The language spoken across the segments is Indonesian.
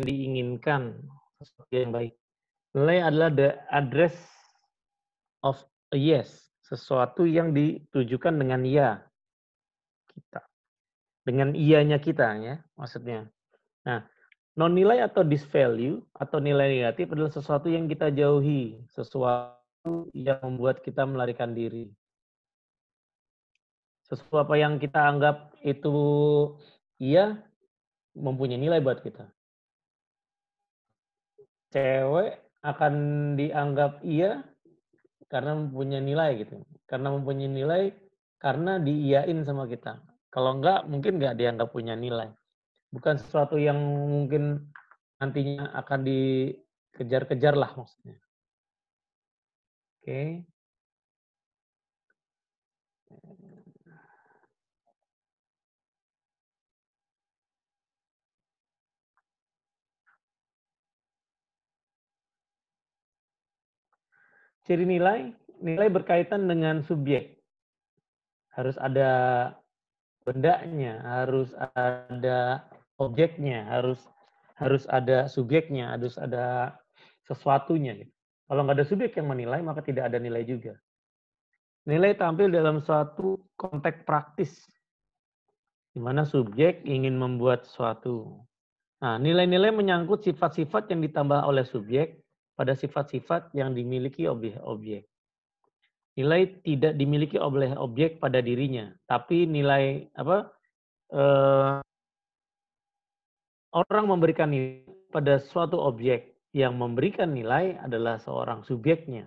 diinginkan, sesuatu yang baik. Nilai adalah the address of a yes, sesuatu yang ditujukan dengan ya kita, dengan iyanya kita ya maksudnya. Nah, non nilai atau disvalue atau nilai negatif adalah sesuatu yang kita jauhi, sesuatu yang membuat kita melarikan diri. Sesuatu apa yang kita anggap itu iya mempunyai nilai buat kita. Cewek akan dianggap iya karena mempunyai nilai gitu. Karena mempunyai nilai karena diiyain sama kita. Kalau enggak mungkin enggak dianggap punya nilai. Bukan sesuatu yang mungkin nantinya akan dikejar-kejar lah maksudnya. Oke. Ciri nilai, nilai berkaitan dengan subjek. Harus ada bendanya, harus ada objeknya, harus ada subjeknya, harus ada sesuatunya. Gitu. Kalau nggak ada subjek yang menilai, maka tidak ada nilai juga. Nilai tampil dalam suatu konteks praktis, di mana subjek ingin membuat sesuatu. Nah, nilai-nilai menyangkut sifat-sifat yang ditambah oleh subjek pada sifat-sifat yang dimiliki objek. Nilai tidak dimiliki oleh objek pada dirinya, tapi nilai orang memberikan nilai pada suatu objek. Yang memberikan nilai adalah seorang subjeknya.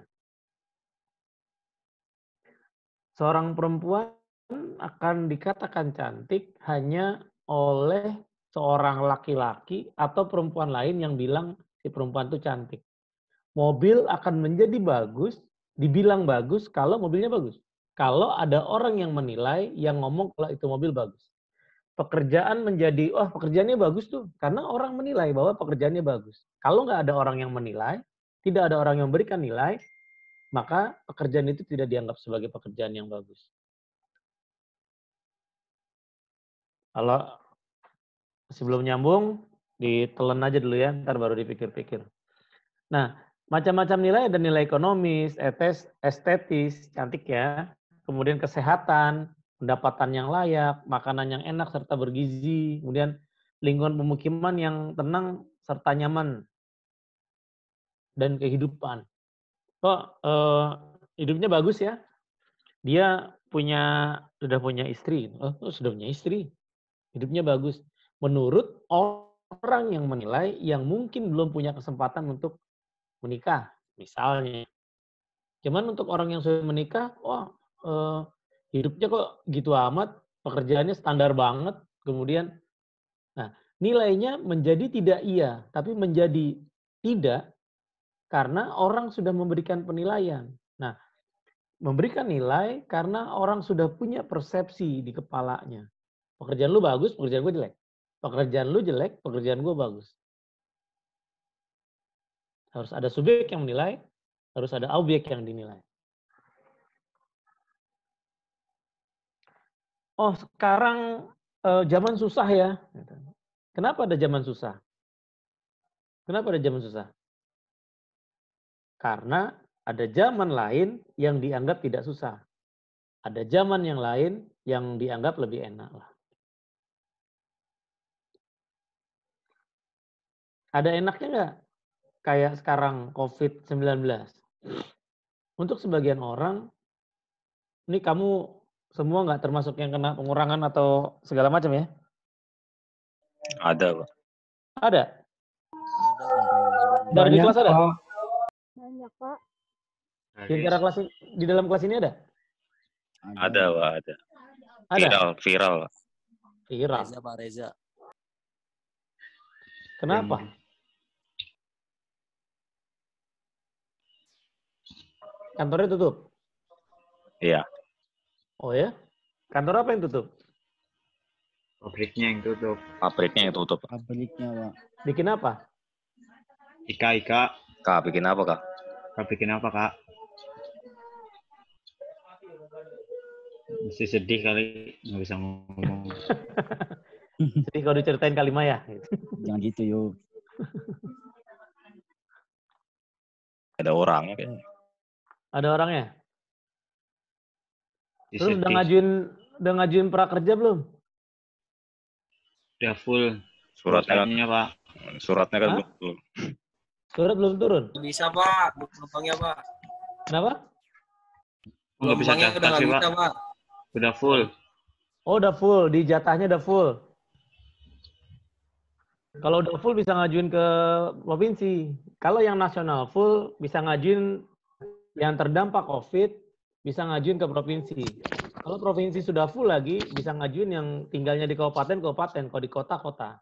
Seorang perempuan akan dikatakan cantik hanya oleh seorang laki-laki atau perempuan lain yang bilang si perempuan itu cantik. Mobil akan menjadi bagus, dibilang bagus kalau mobilnya bagus. Kalau ada orang yang menilai, yang ngomong kalau itu mobil bagus. Pekerjaan menjadi, oh pekerjaannya bagus tuh. Karena orang menilai bahwa pekerjaannya bagus. Kalau nggak ada orang yang menilai, tidak ada orang yang memberikan nilai, maka pekerjaan itu tidak dianggap sebagai pekerjaan yang bagus. Kalau sebelum nyambung, ditelan aja dulu ya, ntar baru dipikir-pikir. Nah, macam-macam nilai ada nilai ekonomis, estetis, cantik ya, kemudian kesehatan, pendapatan yang layak, makanan yang enak serta bergizi, kemudian lingkungan pemukiman yang tenang serta nyaman, dan kehidupan. Kok hidupnya bagus ya? Dia sudah punya istri. Oh, sudah punya istri. Hidupnya bagus. Menurut orang yang menilai yang mungkin belum punya kesempatan untuk menikah, misalnya. Cuman untuk orang yang sudah menikah, wah hidupnya kok gitu amat, pekerjaannya standar banget, kemudian, nah nilainya menjadi tidak iya, tapi menjadi tidak karena orang sudah memberikan penilaian. Nah, memberikan nilai karena orang sudah punya persepsi di kepalanya. Pekerjaan lu bagus, pekerjaan gue jelek. Pekerjaan lu jelek, pekerjaan gue bagus. Harus ada subjek yang menilai, harus ada objek yang dinilai. Oh sekarang zaman susah ya. Kenapa ada zaman susah? Kenapa ada zaman susah? Karena ada zaman lain yang dianggap tidak susah. Ada zaman yang lain yang dianggap lebih enak lah. Ada enaknya nggak? Kayak sekarang COVID-19. Untuk sebagian orang, ini kamu semua nggak termasuk yang kena pengurangan atau segala macam ya? Ada, Pak. Ada? Ada. Dari di kelas ada? Banyak, Pak. Di dalam kelas ini ada? Ada, Pak, ada. Ada? Viral, Pak. Viral. Reza, Pak Reza. Kenapa? Kantornya tutup? Iya. Oh ya? Kantor apa yang tutup? Pabriknya yang tutup. Pabriknya yang tutup. Pabriknya, Pak. Bikin apa? Ika. Kak, bikin apa, Kak? Kak bikin apa, Kak? Mesti sedih kali, nggak bisa ngomong. Jadi kalau diceritain Kalimah ya. Jangan gitu, yuk. Ada orangnya kayaknya. Ada orangnya? Terus Disetting. udah ngajuin prakerja belum? Udah full. Suratnya kan, Pulsanya, Pak. suratnya kan Hah? belum. Surat belum turun? Bisa Pak, gelombangnya Pak. Kenapa? Nggak bisa Gelombangnya udah daftar nggak sih, bisa Pak. Pak. Udah full. Oh, udah full. Di jatahnya udah full. Kalau udah full bisa ngajuin ke provinsi. Kalau yang nasional full bisa ngajuin yang terdampak COVID bisa ngajuin ke provinsi. Kalau provinsi sudah full lagi bisa ngajuin yang tinggalnya di kabupaten, kalau di kota.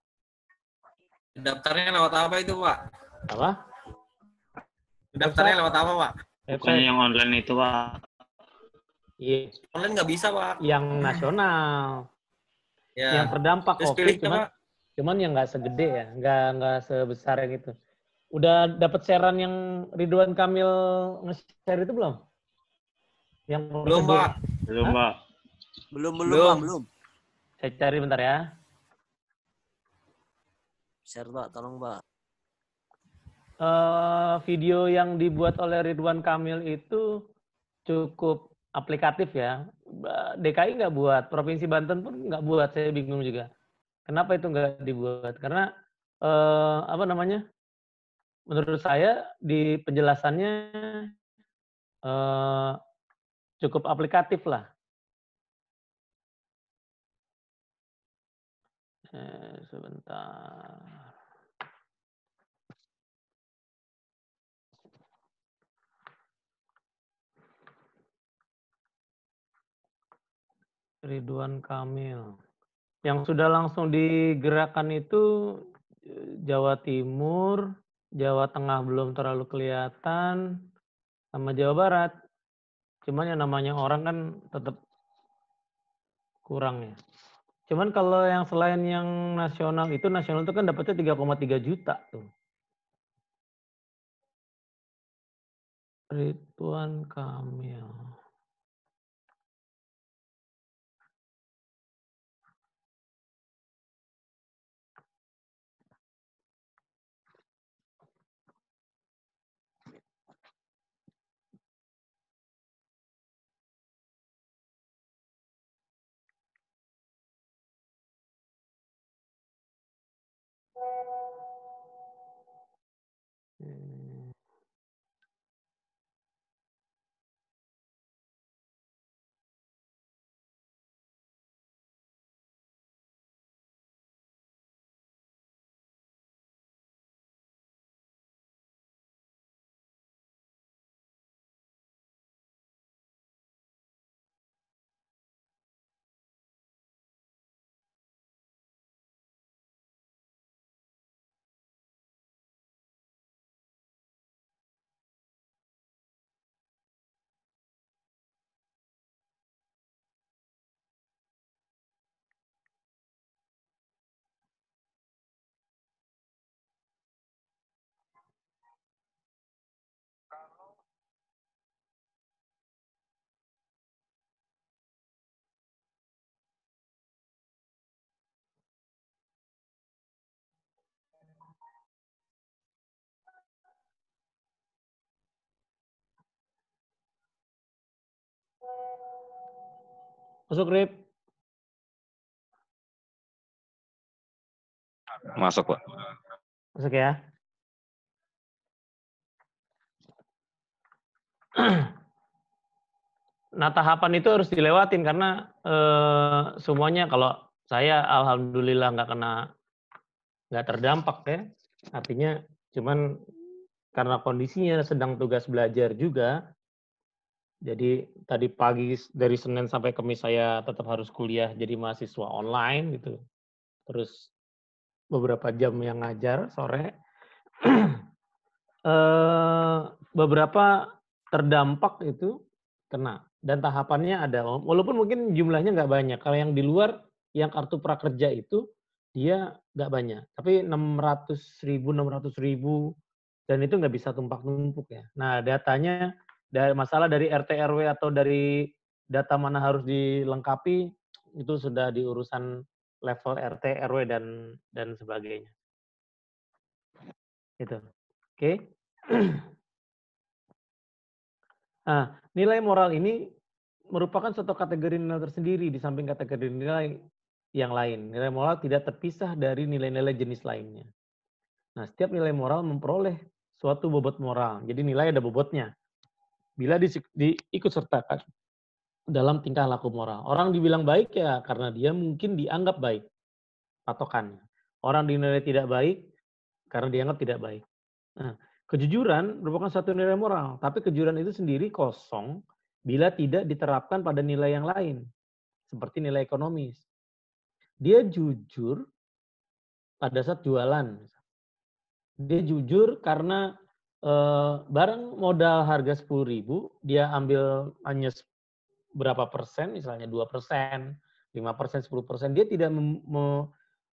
Daftarnya lewat apa itu Pak? Apa? Daftarnya lewat apa Pak? Bukannya yang online itu, Pak. Iya, Online nggak bisa Pak. yang nasional. Yang Ya. terdampak Terus COVID pilihnya Pak. cuman yang nggak segede ya, nggak sebesar yang itu. Udah dapat sharean yang Ridwan Kamil nge-share itu belum? Yang Belum prosedur. Pak. Belum, Hah? Pak. Belum. Pak, belum. Saya cari bentar ya. Share, Pak, tolong, Pak. Video yang dibuat oleh Ridwan Kamil itu cukup aplikatif ya. DKI nggak buat, Provinsi Banten pun nggak buat, saya bingung juga. Kenapa itu nggak dibuat? Karena apa namanya? Menurut saya di penjelasannya cukup aplikatif lah. Sebentar. Ridwan Kamil. Yang sudah langsung digerakkan itu Jawa Timur, Jawa Tengah belum terlalu kelihatan, sama Jawa Barat. Cuman yang namanya orang kan tetap kurang ya. Cuman kalau yang selain yang nasional itu kan dapatnya 3,3 juta tuh. Ridwan Kamil. Masuk, Rip. Masuk, Pak. Masuk ya. Nah, tahapan itu harus dilewatin karena semuanya kalau saya alhamdulillah nggak terdampak ya. Artinya cuman karena kondisinya sedang tugas belajar juga. Jadi tadi pagi dari Senin sampai Kamis saya tetap harus kuliah jadi mahasiswa online gitu. Terus beberapa jam yang ngajar sore. Beberapa terdampak itu kena dan tahapannya ada. Walaupun mungkin jumlahnya nggak banyak. Kalau yang di luar yang kartu prakerja itu dia nggak banyak. Tapi 600.000 dan itu nggak bisa tumpak-tumpuk ya. Nah datanya dari masalah dari RT RW atau dari data mana harus dilengkapi itu sudah di urusan level RT RW dan sebagainya. Gitu. Oke. Nah, nilai moral ini merupakan suatu kategori nilai tersendiri di samping kategori nilai yang lain. Nilai moral tidak terpisah dari nilai-nilai jenis lainnya. Nah, setiap nilai moral memperoleh suatu bobot moral. Jadi nilai ada bobotnya. Bila diikut sertakan dalam tingkah laku moral. Orang dibilang baik ya karena dia mungkin dianggap baik, patokannya. Orang dinilai tidak baik karena dianggap tidak baik. Nah, kejujuran merupakan satu nilai moral, tapi kejujuran itu sendiri kosong bila tidak diterapkan pada nilai yang lain, seperti nilai ekonomis. Dia jujur pada saat jualan. Dia jujur karena barang modal harga 10.000, dia ambil hanya berapa persen, misalnya 2%, 5%, 10%, dia tidak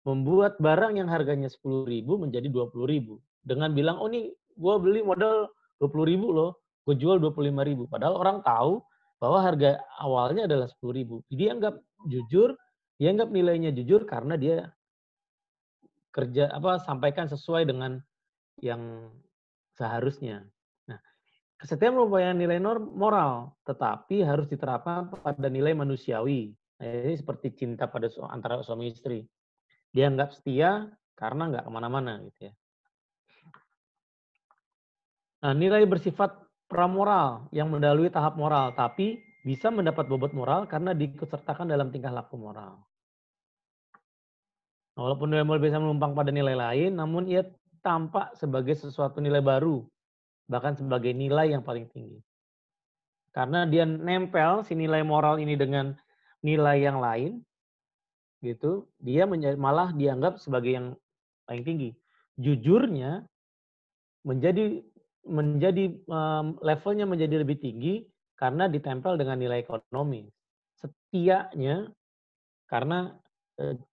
membuat barang yang harganya 10.000 menjadi 20.000 dengan bilang, oh nih gue beli modal 20.000 loh, gue jual 25.000. Padahal orang tahu bahwa harga awalnya adalah 10.000. Dia anggap jujur, dia anggap nilainya jujur karena dia kerja sampaikan sesuai dengan yang seharusnya. Nah, setiap merupakan nilai moral, tetapi harus diterapkan pada nilai manusiawi. Nah, ini seperti cinta pada antara suami istri. Dia nggak setia karena nggak kemana-mana gitu ya. Nah, nilai bersifat pramoral yang mendahului tahap moral, tapi bisa mendapat bobot moral karena diikutsertakan dalam tingkah laku moral. Nah, walaupun nilai moral bisa menumpang pada nilai lain, namun ia tampak sebagai sesuatu nilai baru, bahkan sebagai nilai yang paling tinggi. Karena dia nempel si nilai moral ini dengan nilai yang lain, gitu, dia malah dianggap sebagai yang paling tinggi. Jujurnya menjadi levelnya menjadi lebih tinggi karena ditempel dengan nilai ekonomi. Setianya karena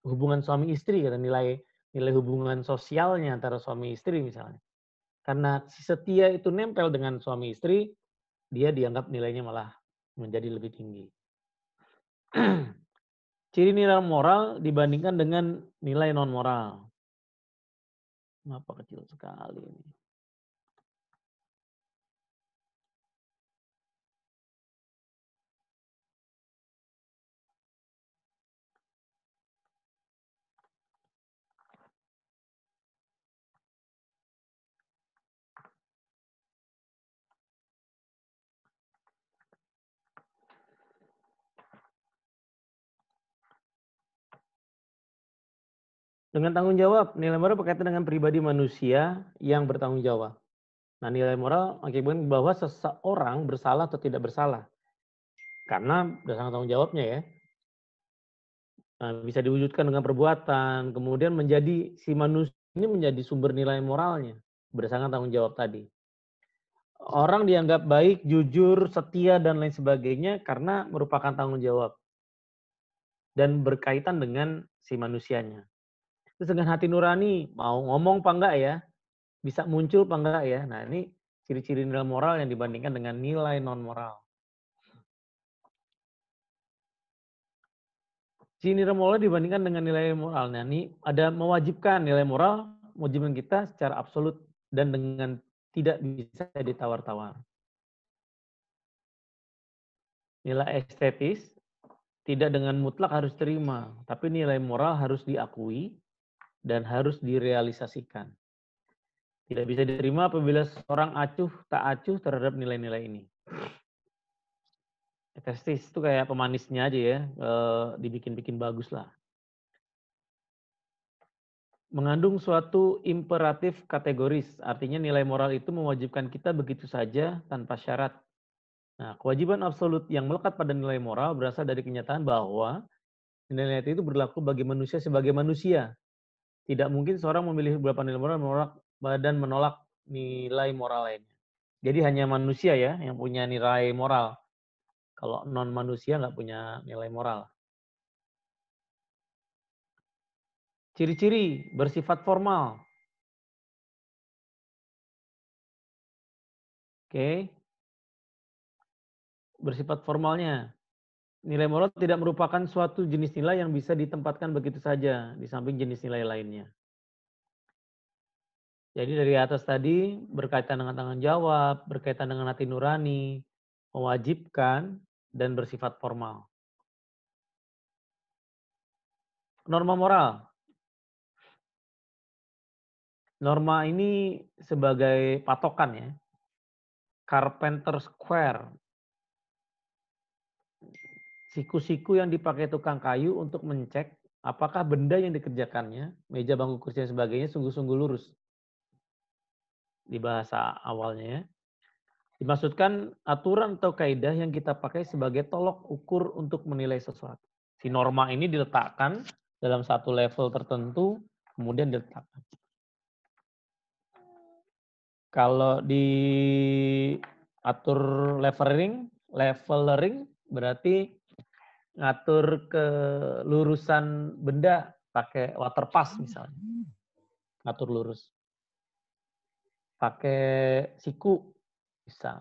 hubungan suami istri, karena nilai hubungan sosialnya antara suami istri misalnya. Karena si setia itu nempel dengan suami istri, dia dianggap nilainya malah menjadi lebih tinggi. Ciri nilai moral dibandingkan dengan nilai non moral. Kenapa kecil sekali ini? Dengan tanggung jawab, nilai moral berkaitan dengan pribadi manusia yang bertanggung jawab. Nah, nilai moral mengakibatkan bahwa seseorang bersalah atau tidak bersalah. Karena berdasarkan tanggung jawabnya ya. Nah, bisa diwujudkan dengan perbuatan, kemudian menjadi si manusia ini menjadi sumber nilai moralnya berdasarkan tanggung jawab tadi. Orang dianggap baik, jujur, setia, dan lain sebagainya karena merupakan tanggung jawab. Dan berkaitan dengan si manusianya. Terus dengan hati nurani, mau ngomong apa enggak ya? Bisa muncul apa enggak ya? Nah, ini ciri-ciri nilai moral yang dibandingkan dengan nilai non-moral. Ciri nilai moral dibandingkan dengan nilai moral. Nah, ini ada mewajibkan nilai moral, mewajibkan kita secara absolut dan dengan tidak bisa ditawar-tawar. Nilai estetis tidak dengan mutlak harus terima, tapi nilai moral harus diakui dan harus direalisasikan. Tidak bisa diterima apabila seorang tak acuh terhadap nilai-nilai ini. Estetis itu kayak pemanisnya aja ya, dibikin-bikin bagus lah. Mengandung suatu imperatif kategoris, artinya nilai moral itu mewajibkan kita begitu saja tanpa syarat. Nah, kewajiban absolut yang melekat pada nilai moral berasal dari kenyataan bahwa nilai itu berlaku bagi manusia sebagai manusia. Tidak mungkin seorang memilih beberapa nilai moral dan menolak nilai moral lainnya. Jadi hanya manusia ya yang punya nilai moral. Kalau non manusia nggak punya nilai moral. Ciri-ciri bersifat formal. Oke. Bersifat formalnya. Nilai moral tidak merupakan suatu jenis nilai yang bisa ditempatkan begitu saja di samping jenis nilai lainnya. Jadi dari atas tadi berkaitan dengan tanggung jawab, berkaitan dengan hati nurani, mewajibkan, dan bersifat formal. Norma moral. Norma ini sebagai patokan ya. Carpenter Square. Siku-siku yang dipakai tukang kayu untuk mencek apakah benda yang dikerjakannya, meja, bangku, kursi, dan sebagainya sungguh-sungguh lurus. Di bahasa awalnya ya. Dimaksudkan aturan atau kaidah yang kita pakai sebagai tolok ukur untuk menilai sesuatu. Si norma ini diletakkan dalam satu level tertentu, kemudian diletakkan. Kalau di atur leveling berarti ngatur kelurusan benda pakai water pass misalnya. Ngatur lurus. Pakai siku bisa.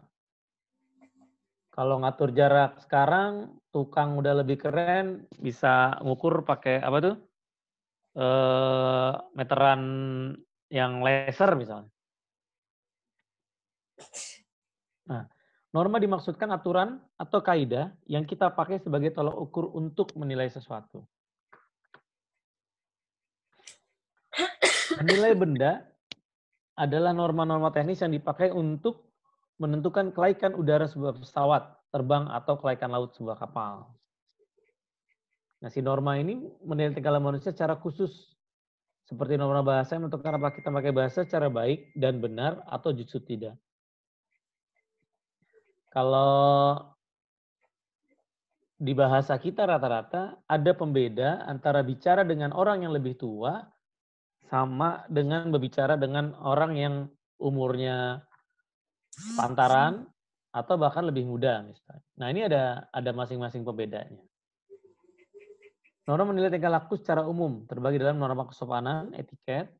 Kalau ngatur jarak sekarang, tukang udah lebih keren, bisa ngukur pakai apa tuh? Meteran yang laser misalnya. Nah, norma dimaksudkan aturan atau kaidah yang kita pakai sebagai tolok ukur untuk menilai sesuatu. Menilai benda adalah norma-norma teknis yang dipakai untuk menentukan kelaikan udara sebuah pesawat terbang atau kelaikan laut sebuah kapal. Nah, si norma ini menilai tingkah laku manusia secara khusus. Seperti norma bahasa yang menentukan apakah kita pakai bahasa secara baik dan benar atau justru tidak. Kalau di bahasa kita rata-rata ada pembeda antara bicara dengan orang yang lebih tua sama dengan berbicara dengan orang yang umurnya pantaran atau bahkan lebih muda misalnya. Nah, ini ada masing-masing pembedanya. Norma menilai tingkah laku secara umum terbagi dalam norma kesopanan, etiket,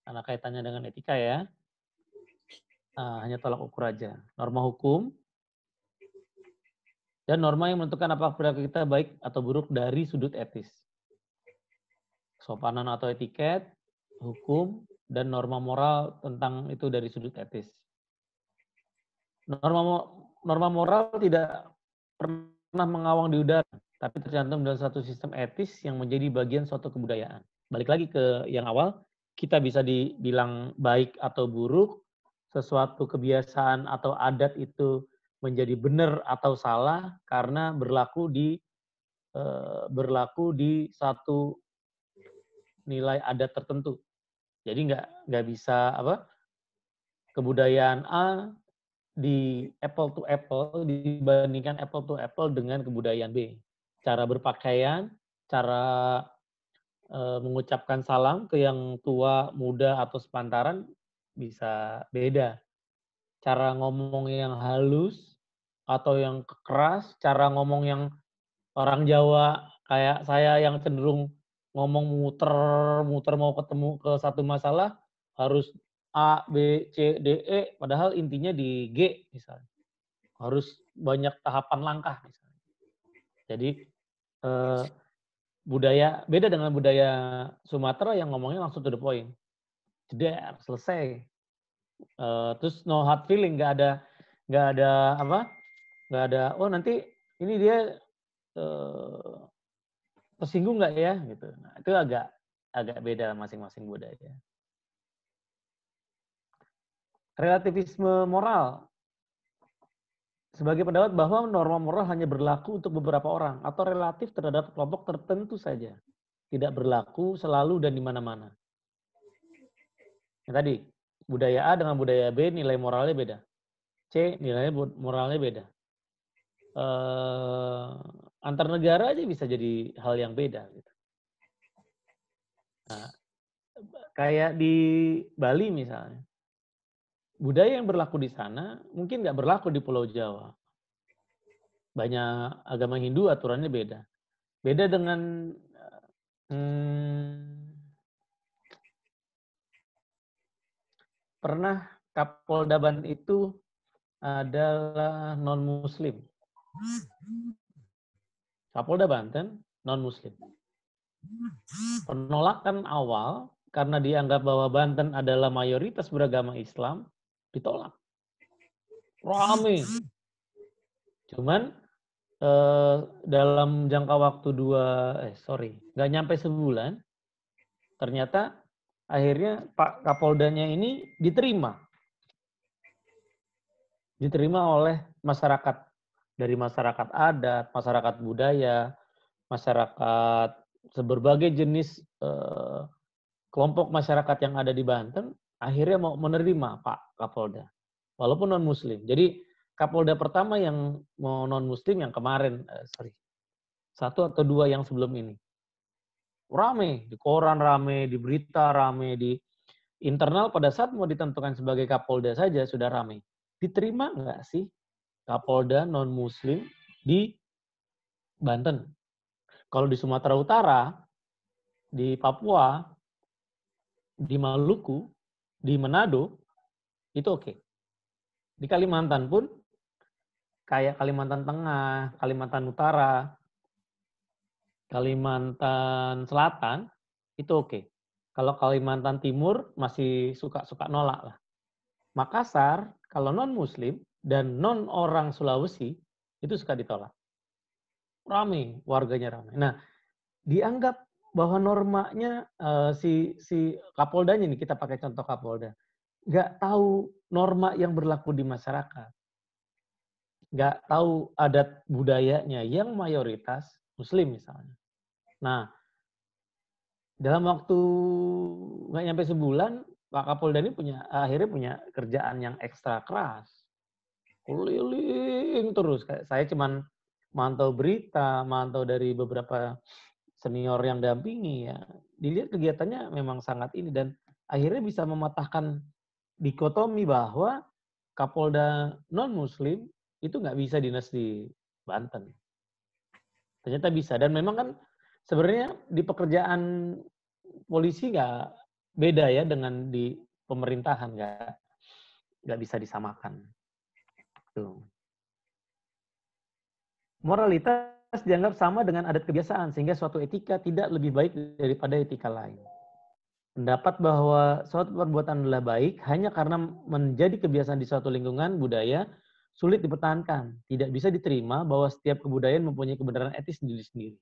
karena kaitannya dengan etika ya. Hanya tolak ukur aja. Norma hukum dan norma yang menentukan apakah perilaku kita baik atau buruk dari sudut etis. Kesopanan atau etiket, hukum, dan norma moral tentang itu dari sudut etis. Norma moral tidak pernah mengawang di udara, tapi tercantum dalam satu sistem etis yang menjadi bagian suatu kebudayaan. Balik lagi ke yang awal, kita bisa dibilang baik atau buruk, sesuatu kebiasaan atau adat itu menjadi benar atau salah karena berlaku di satu nilai adat tertentu. Jadi nggak bisa kebudayaan A di apple to apple dibandingkan apple to apple dengan kebudayaan B. Cara berpakaian, cara mengucapkan salam ke yang tua, muda atau sepantaran bisa beda. Cara ngomong yang halus atau yang keras, cara ngomong yang orang Jawa kayak saya yang cenderung ngomong muter mau ketemu ke satu masalah harus A, B, C, D, E, padahal intinya di G misalnya. Harus banyak tahapan langkah misalnya. Jadi beda dengan budaya Sumatera yang ngomongnya langsung to the point. Jeder, selesai. Terus no hard feeling, nggak ada oh nanti ini dia tersinggung nggak ya gitu. Nah, itu agak beda masing-masing budaya. Relativisme moral sebagai pendapat bahwa norma moral hanya berlaku untuk beberapa orang atau relatif terhadap kelompok tertentu saja, tidak berlaku selalu dan di mana-mana. Yang tadi budaya A dengan budaya B nilai moralnya beda, C nilai moralnya beda. Antar negara aja bisa jadi hal yang beda. Gitu. Nah, kayak di Bali misalnya, budaya yang berlaku di sana mungkin nggak berlaku di Pulau Jawa. Banyak agama Hindu aturannya beda. Beda dengan pernah Kapolda Banten itu adalah non-Muslim. Kapolda Banten non-Muslim. Penolakan awal karena dianggap bahwa Banten adalah mayoritas beragama Islam, ditolak. Rame. Cuman dalam jangka waktu nggak nyampe sebulan, ternyata akhirnya Pak Kapoldanya ini diterima oleh masyarakat, dari masyarakat adat, masyarakat budaya, masyarakat berbagai jenis kelompok masyarakat yang ada di Banten, akhirnya mau menerima Pak Kapolda, walaupun non Muslim. Jadi Kapolda pertama yang mau non Muslim yang kemarin, satu atau dua yang sebelum ini. Rame, di koran rame, di berita rame, di internal pada saat mau ditentukan sebagai Kapolda saja sudah rame. Diterima nggak sih Kapolda non-Muslim di Banten? Kalau di Sumatera Utara, di Papua, di Maluku, di Manado, itu oke. Di Kalimantan pun, kayak Kalimantan Tengah, Kalimantan Utara, Kalimantan Selatan, itu oke. Kalau Kalimantan Timur masih suka nolak lah. Makassar, kalau non-Muslim dan non-orang Sulawesi, itu suka ditolak. Rame, warganya rame. Nah, dianggap bahwa normanya si Kapoldanya nih, kita pakai contoh Kapolda, nggak tahu norma yang berlaku di masyarakat. Nggak tahu adat budayanya yang mayoritas Muslim misalnya. Nah, dalam waktu nggak nyampe sebulan, Pak Kapolda ini akhirnya punya kerjaan yang ekstra keras. Keliling terus. Saya cuman mantau berita, mantau dari beberapa senior yang dampingi ya. Dilihat kegiatannya memang sangat ini dan akhirnya bisa mematahkan dikotomi bahwa Kapolda non-Muslim itu nggak bisa dinas di Banten. Ternyata bisa. Dan memang kan sebenarnya di pekerjaan polisi nggak beda ya dengan di pemerintahan, nggak bisa disamakan. Tuh. Moralitas dianggap sama dengan adat kebiasaan sehingga suatu etika tidak lebih baik daripada etika lain. Pendapat bahwa suatu perbuatan adalah baik hanya karena menjadi kebiasaan di suatu lingkungan budaya sulit dipertahankan. Tidak bisa diterima bahwa setiap kebudayaan mempunyai kebenaran etis sendiri-sendiri.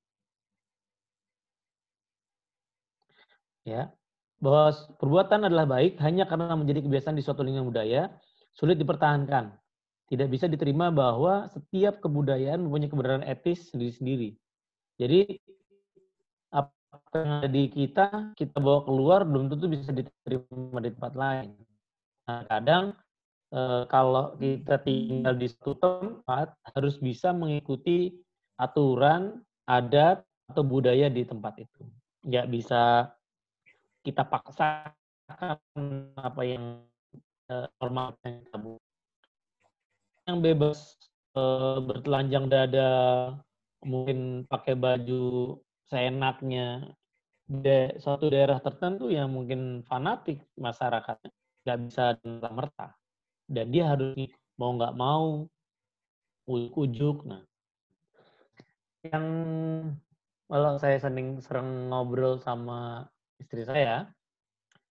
Ya, bahwa perbuatan adalah baik hanya karena menjadi kebiasaan di suatu lingkungan budaya sulit dipertahankan. Tidak bisa diterima bahwa setiap kebudayaan mempunyai kebenaran etis sendiri-sendiri. Jadi apa yang ada di kita bawa keluar belum tentu bisa diterima di tempat lain. Nah, kadang kalau kita tinggal di suatu tempat harus bisa mengikuti aturan, adat atau budaya di tempat itu. Nggak bisa kita paksakan apa yang normal yang tabu. Yang bebas bertelanjang dada, mungkin pakai baju seenaknya, suatu daerah tertentu yang mungkin fanatik masyarakatnya, nggak bisa merta. Dan dia harus mau nggak mau, ujuk-ujuk. Nah, yang kalau saya sering ngobrol sama istri saya,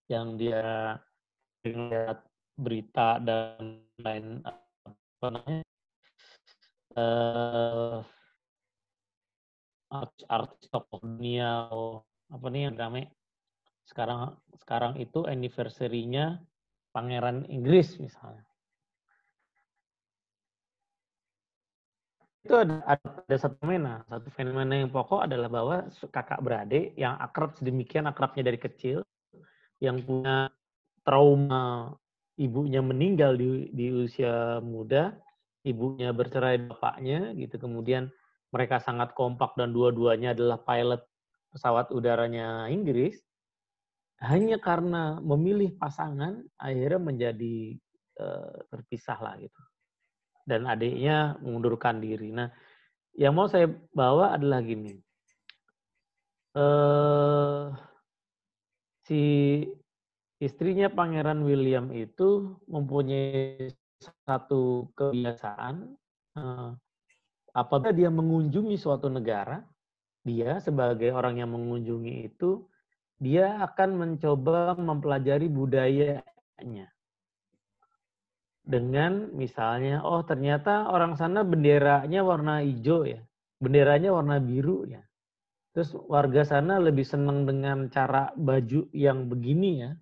yang dia lihat berita dan lain apa namanya artis tokoh dunia apa nih yang ramai sekarang itu anniversary-nya Pangeran Inggris misalnya. Itu ada satu fenomena yang pokok adalah bahwa kakak beradik yang akrab sedemikian akrabnya dari kecil, yang punya trauma ibunya meninggal di usia muda, ibunya bercerai bapaknya gitu, kemudian mereka sangat kompak dan dua-duanya adalah pilot pesawat udaranya Inggris, hanya karena memilih pasangan akhirnya menjadi terpisah lah gitu. Dan adiknya mengundurkan diri. Nah, yang mau saya bawa adalah gini. Si istrinya Pangeran William itu mempunyai satu kebiasaan, apabila dia mengunjungi suatu negara, dia sebagai orang yang mengunjungi itu dia akan mencoba mempelajari budayanya. Dengan misalnya, oh ternyata orang sana benderanya warna hijau ya, benderanya warna biru ya. Terus warga sana lebih senang dengan cara baju yang begini ya,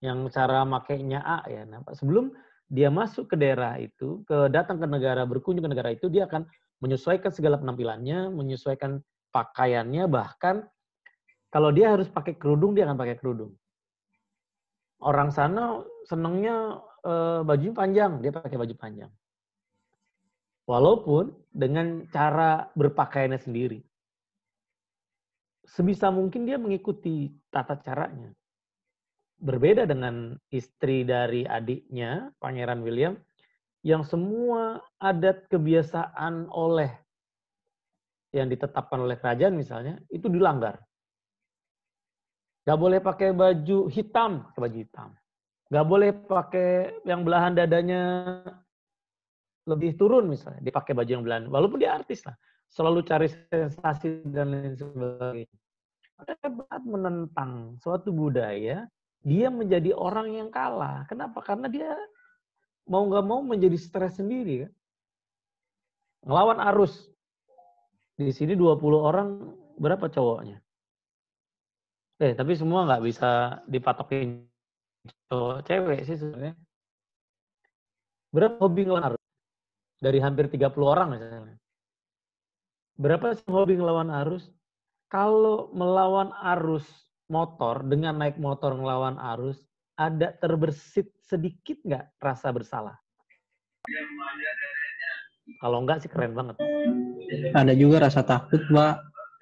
yang cara makainya A ya. Nah, sebelum dia masuk ke daerah itu, datang ke negara, berkunjung ke negara itu, dia akan menyesuaikan segala penampilannya, menyesuaikan pakaiannya, bahkan kalau dia harus pakai kerudung, dia akan pakai kerudung. Orang sana senangnya baju panjang, dia pakai baju panjang. Walaupun dengan cara berpakaiannya sendiri. Sebisa mungkin dia mengikuti tata caranya. Berbeda dengan istri dari adiknya, Pangeran William, yang semua adat kebiasaan yang ditetapkan oleh kerajaan misalnya, itu dilanggar. Gak boleh pakai baju hitam, baju hitam. Gak boleh pakai yang belahan dadanya lebih turun misalnya, dia pakai baju yang belahan. Walaupun dia artis lah, selalu cari sensasi dan lain sebagainya. Saat menentang suatu budaya, dia menjadi orang yang kalah. Kenapa? Karena dia mau nggak mau menjadi stres sendiri. Kan? Ngelawan arus. Di sini 20 orang, berapa cowoknya? Tapi semua nggak bisa dipatokin cowok cewek sih sebenarnya. Berapa hobi ngelawan arus? Dari hampir 30 orang misalnya. Berapa hobi ngelawan arus? Kalau melawan arus motor, dengan naik motor ngelawan arus, ada terbersit sedikit nggak rasa bersalah? Kalau enggak sih keren banget. Ada juga rasa takut, Pak.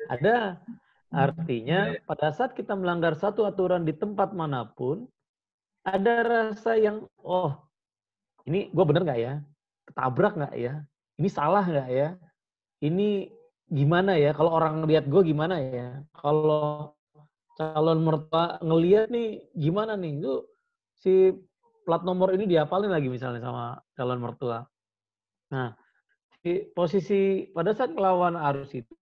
Ada. Artinya pada saat kita melanggar satu aturan di tempat manapun, ada rasa yang, oh ini gue bener nggak ya? Ketabrak nggak ya? Ini salah nggak ya? Ini gimana ya? Kalau orang ngelihat gue gimana ya? Kalau calon mertua ngelihat nih gimana nih? Itu si plat nomor ini dihafalin lagi misalnya sama calon mertua. Nah, di posisi pada saat melawan arus itu,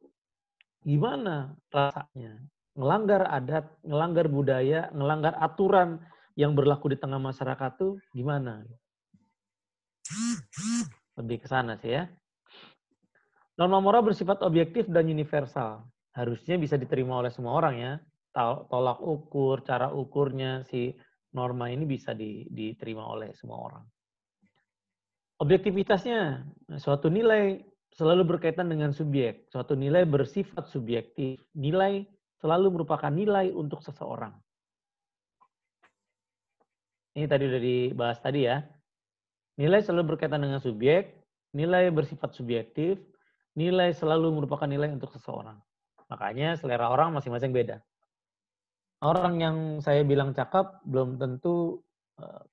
gimana rasanya? Ngelanggar adat, ngelanggar budaya, ngelanggar aturan yang berlaku di tengah masyarakat tuh gimana? Lebih ke sana sih ya. Norma moral bersifat objektif dan universal. Harusnya bisa diterima oleh semua orang ya. Tolak ukur, cara ukurnya si norma ini bisa diterima oleh semua orang. Objektivitasnya, suatu nilai selalu berkaitan dengan subjek. Suatu nilai bersifat subjektif. Nilai selalu merupakan nilai untuk seseorang. Ini tadi udah dibahas tadi ya. Nilai selalu berkaitan dengan subjek, nilai bersifat subjektif, nilai selalu merupakan nilai untuk seseorang. Makanya selera orang masing-masing beda. Orang yang saya bilang cakep, belum tentu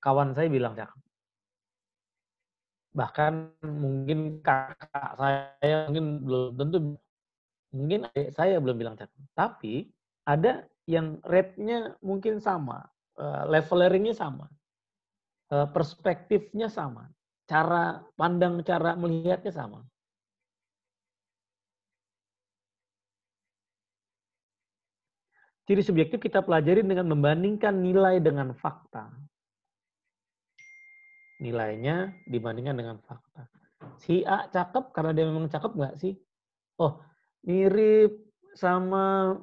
kawan saya bilang cakep. Bahkan mungkin kakak saya mungkin belum tentu, mungkin adik saya belum bilang cakep. Tapi ada yang rate-nya mungkin sama, levelernya sama, perspektifnya sama, cara pandang, cara melihatnya sama. Ciri subjektif kita pelajari dengan membandingkan nilai dengan fakta. Nilainya dibandingkan dengan fakta. Si A cakep karena dia memang cakep nggak sih? Oh, mirip sama,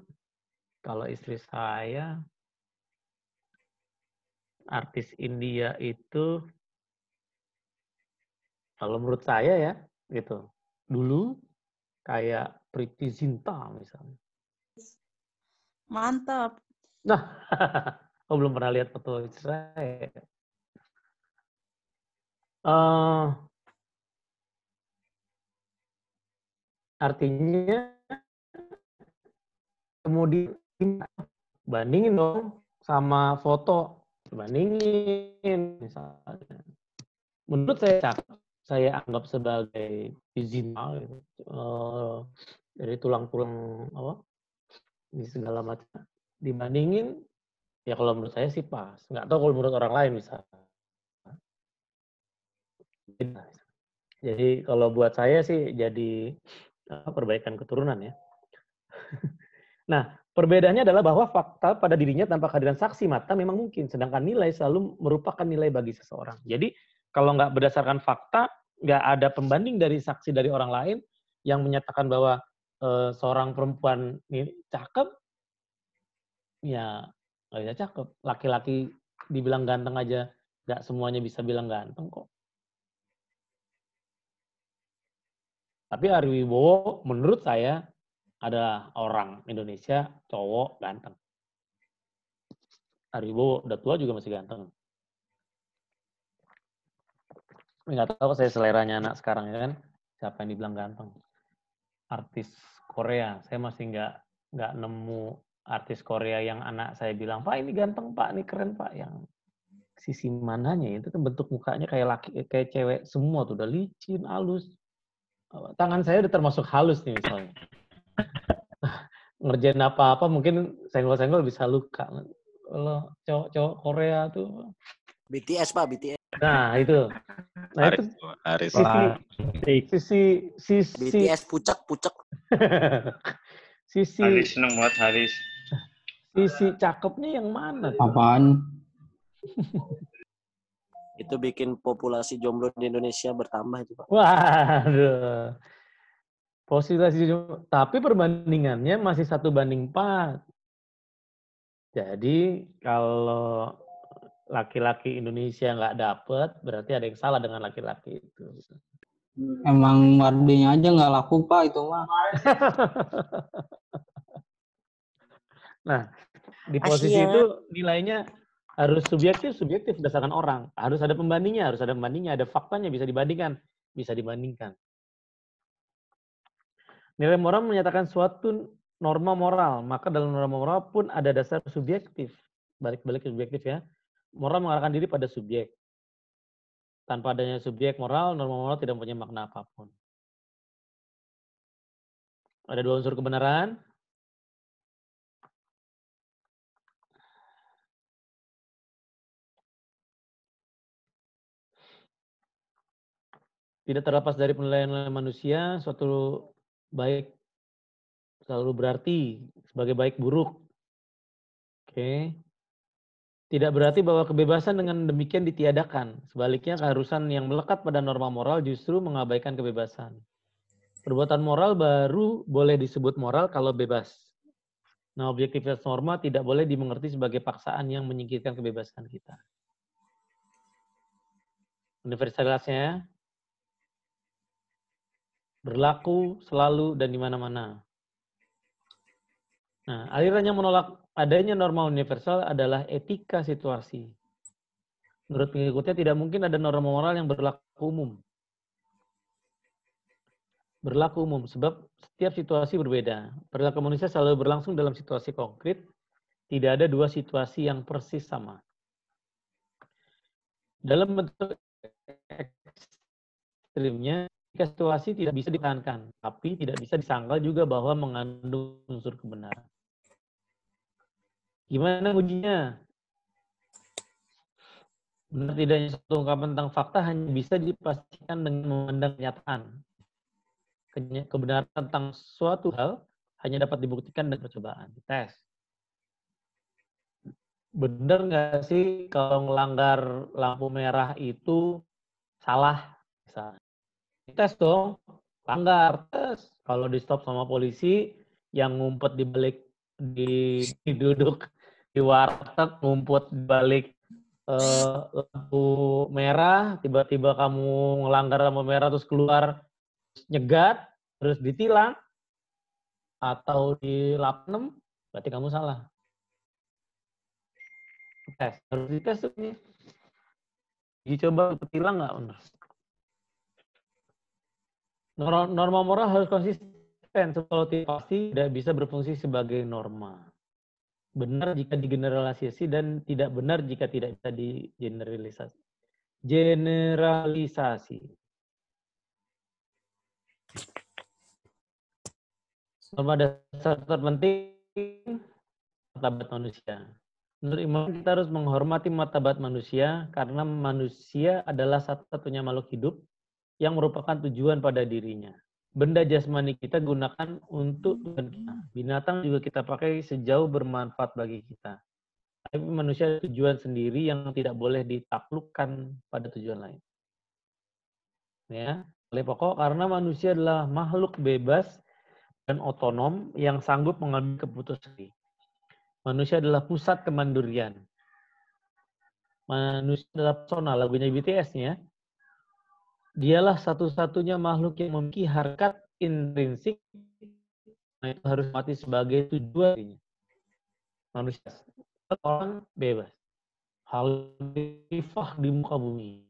kalau istri saya, artis India itu, kalau menurut saya ya, gitu. Dulu kayak Preity Zinta misalnya. Mantap. Nah, oh, belum pernah lihat foto saya. Artinya kemudian bandingin dong sama foto, bandingin misalnya. Menurut saya cakep, saya anggap sebagai Zinta gitu. Dari tulang-tulang apa? Di segala macam dibandingin, ya kalau menurut saya sih pas. Nggak tahu kalau menurut orang lain misalnya. Jadi kalau buat saya sih jadi perbaikan keturunan ya. Nah, Perbedaannya adalah bahwa fakta pada dirinya tanpa kehadiran saksi mata memang mungkin, sedangkan nilai selalu merupakan nilai bagi seseorang. Jadi kalau nggak berdasarkan fakta, nggak ada pembanding dari saksi dari orang lain yang menyatakan bahwa seorang perempuan ini cakep, ya nggak bisa cakep. Laki-laki dibilang ganteng aja, nggak semuanya bisa bilang ganteng kok. Tapi Ari Wibowo menurut saya ada orang Indonesia cowok ganteng. Ari Wibowo udah tua juga masih ganteng. Nggak tahu saya seleranya anak sekarang ya kan, siapa yang dibilang ganteng. Artis Korea, saya masih nggak nemu artis Korea yang anak saya bilang, Pak ini ganteng Pak, ini keren Pak. Yang sisi mananya itu tuh bentuk mukanya kayak cewek semua tuh, udah licin, halus. Tangan saya udah termasuk halus nih misalnya. Ngerjain apa-apa mungkin senggol-senggol bisa luka. Kalau cowok-cowok Korea tuh. BTS Pak, BTS. Nah itu. Nah itu Aris. sisi BTS pucak. sisi Haris seneng banget Haris. sisi cakepnya yang mana? Apaan? Itu bikin populasi jomblo di Indonesia bertambah itu Pak. Waduh. Tapi perbandingannya masih 1:4. Jadi kalau laki-laki Indonesia nggak dapet, berarti ada yang salah dengan laki-laki itu. Emang Wardinya aja nggak laku Pak itu mah. Nah, di posisi itu nilainya harus subjektif berdasarkan orang. Harus ada pembandingnya, ada faktanya, bisa dibandingkan. Nilai moral menyatakan suatu norma moral, maka dalam norma moral pun ada dasar subjektif. Balik-balik ke subjektif ya. Moral mengarahkan diri pada subjek. Tanpa adanya subjek moral, norma moral tidak mempunyai makna apapun. Ada 2 unsur kebenaran. Tidak terlepas dari penilaian manusia, suatu baik selalu berarti sebagai baik buruk. Oke. Tidak berarti bahwa kebebasan dengan demikian ditiadakan. Sebaliknya, keharusan yang melekat pada norma moral justru mengabaikan kebebasan. Perbuatan moral baru boleh disebut moral kalau bebas. Nah, objektivitas norma tidak boleh dimengerti sebagai paksaan yang menyingkirkan kebebasan kita. Universalitasnya berlaku selalu dan di mana-mana. Nah, aliran yang menolak adanya norma universal adalah etika situasi. Menurut pengikutnya tidak mungkin ada norma moral yang berlaku umum. Berlaku umum sebab setiap situasi berbeda. Perilaku manusia selalu berlangsung dalam situasi konkret. Tidak ada 2 situasi yang persis sama. Dalam bentuk ekstrimnya, situasi tidak bisa ditahankan, tapi tidak bisa disangkal juga bahwa mengandung unsur kebenaran. Gimana ujinya? Benar tidaknya suatu ungkapan tentang fakta hanya bisa dipastikan dengan memandang kenyataan. Kebenaran tentang suatu hal hanya dapat dibuktikan dengan percobaan, tes. Benar nggak sih kalau melanggar lampu merah itu salah? Misalnya. Tes dong, langgar, tes. Kalau di stop sama polisi, yang ngumpet di balik duduk di warteg, ngumpet di balik lampu merah, tiba-tiba kamu ngelanggar lampu merah terus keluar, terus nyegat, terus ditilang, atau di lap 6, berarti kamu salah. Tes, harus dites tuh nih. Dicoba tilang nggak benar. Norma moral harus konsisten, kalau pasti tidak bisa berfungsi sebagai norma. Benar jika digeneralisasi dan tidak benar jika tidak bisa digeneralisasi. Generalisasi. Norma dasar terpenting martabat manusia. Menurut Imam, kita harus menghormati martabat manusia karena manusia adalah satu-satunya makhluk hidup yang merupakan tujuan pada dirinya. benda jasmani kita gunakan untuk Tuhan kita. Binatang juga kita pakai sejauh bermanfaat bagi kita. Tapi manusia ada tujuan sendiri yang tidak boleh ditaklukkan pada tujuan lain. Ya, oleh pokok karena manusia adalah makhluk bebas dan otonom yang sanggup mengambil keputusan. Manusia adalah pusat kemandirian. Manusia adalah persona, lagunya BTS-nya. Dialah satu-satunya makhluk yang memiliki harkat intrinsik. Nah, itu harus mati sebagai tujuan. Manusia orang bebas. Khalifah di muka bumi.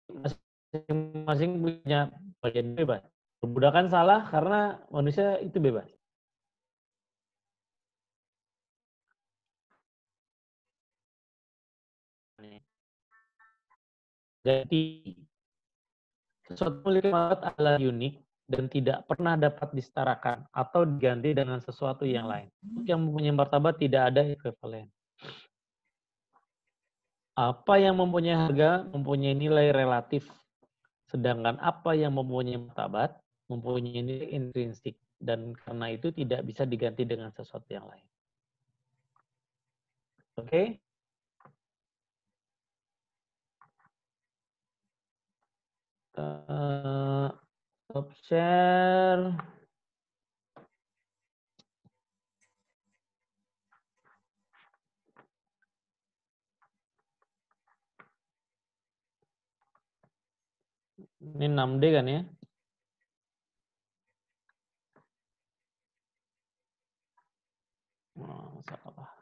Masing-masing punya bagian bebas. Perbudakan salah karena manusia itu bebas. Jadi, sesuatu memiliki martabat adalah unik dan tidak pernah dapat disetarakan atau diganti dengan sesuatu yang lain. Yang mempunyai martabat tidak ada ekuivalen. Apa yang mempunyai harga mempunyai nilai relatif, sedangkan apa yang mempunyai martabat mempunyai nilai intrinsik dan karena itu tidak bisa diganti dengan sesuatu yang lain. Oke? Stop share. Ini 6D kan ya? Oh, salah.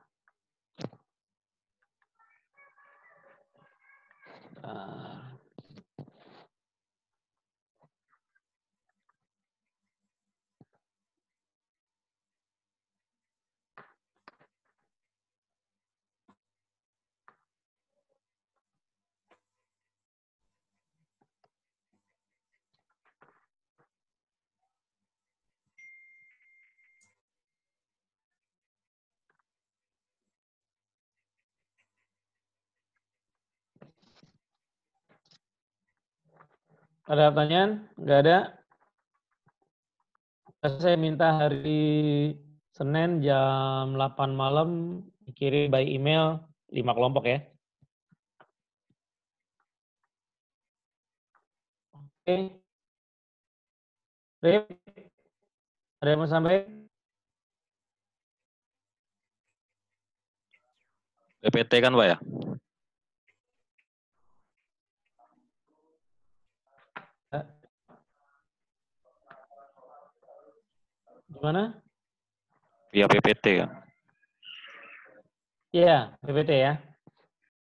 Ada pertanyaan? Nggak ada? Saya minta hari Senin jam 8 malam dikirim by email 5 kelompok ya. Oke. Rip, ada yang mau sampaikan? PPT kan Pak ya? Gimana? Via PPT kan? Iya, PPT ya.